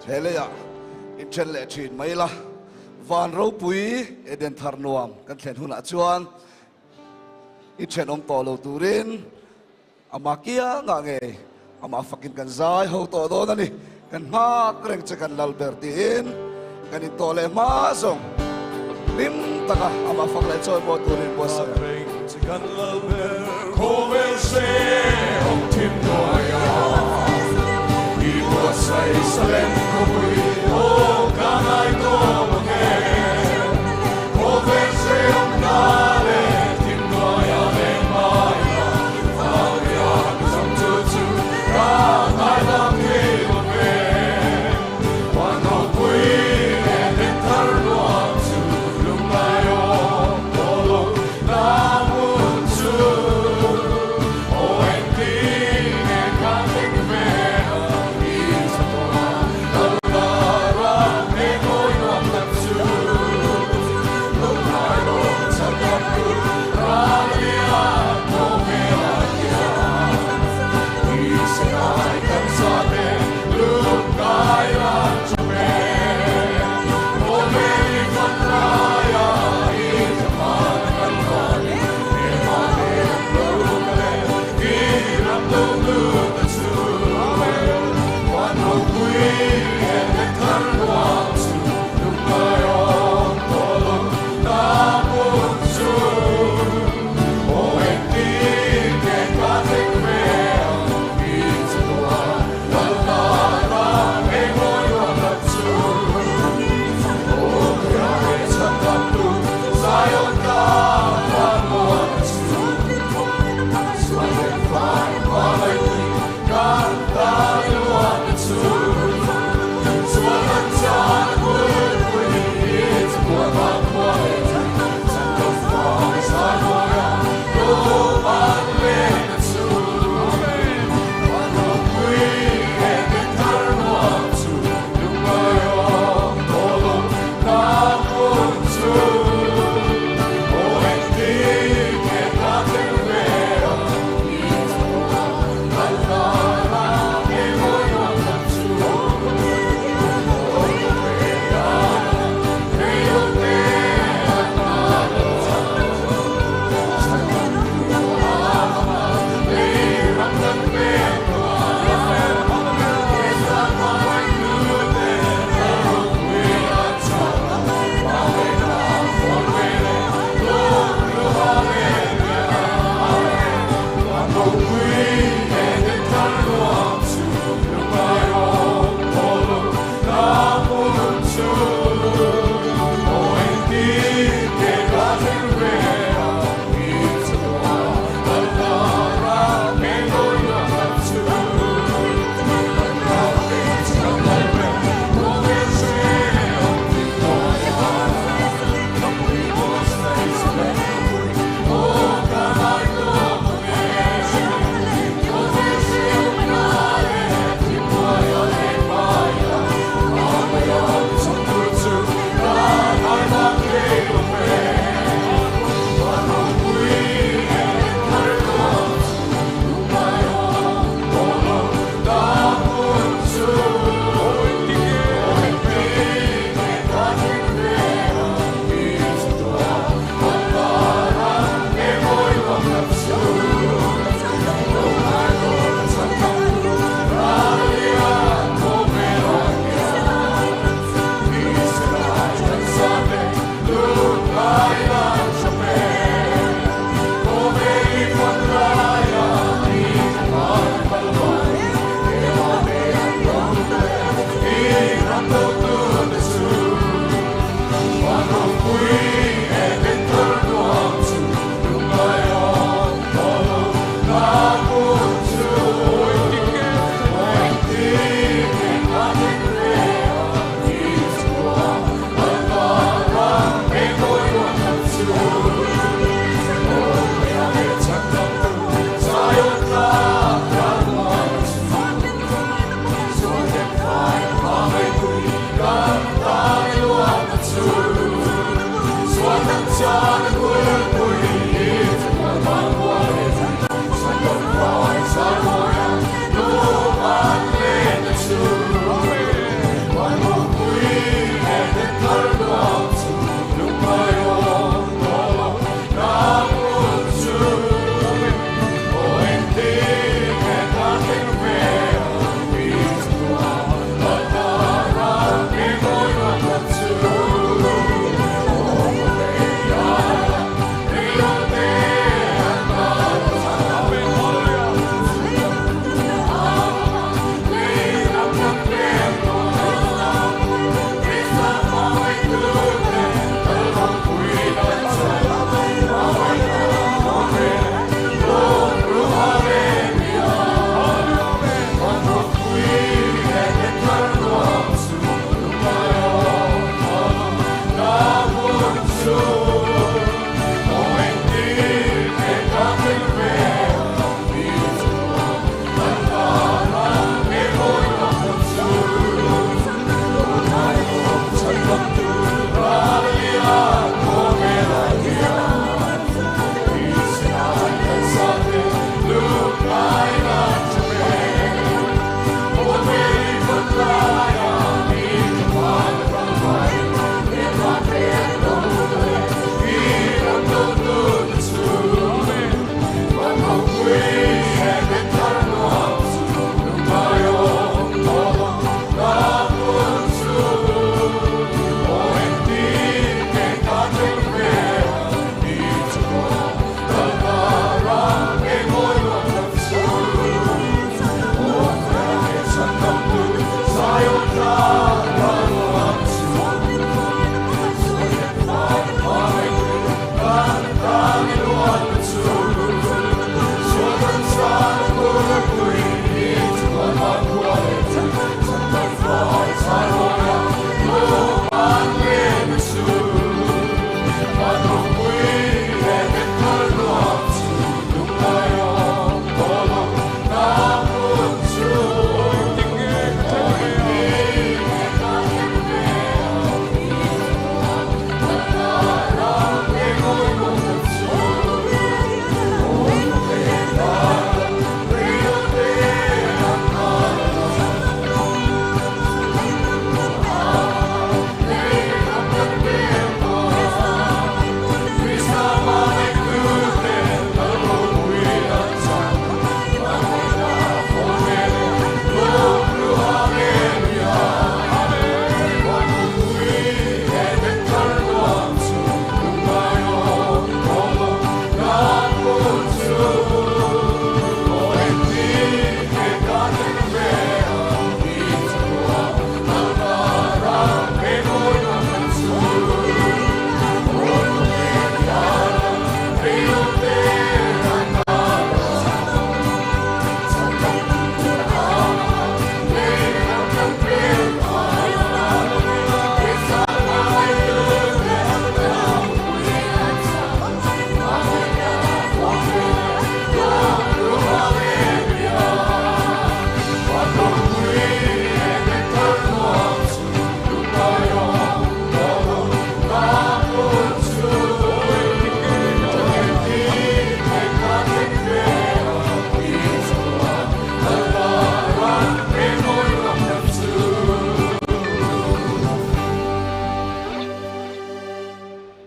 hele ya in chen le chin mai la van ro pui eden thar nuam kan thlen huna chuan in chen om to lo turin ama kia nga nge ama fakin kan zai ho to do na ni kan ma kreng che kan lal bertin kan in to le ma song lim taka ama fak le choi bo turin bo sa Chỉ cần love ber cô về sẽ ông tim đôi đi qua say salen cô vui ô cả ngày cô một ngày cô về sẽ ông na le tim đôi lên mai vào nhà trong chữ chữ cả ngày làm gì một ngày quan hậu quý đến thar loạn chữ lung lai ô cô lung nam Canta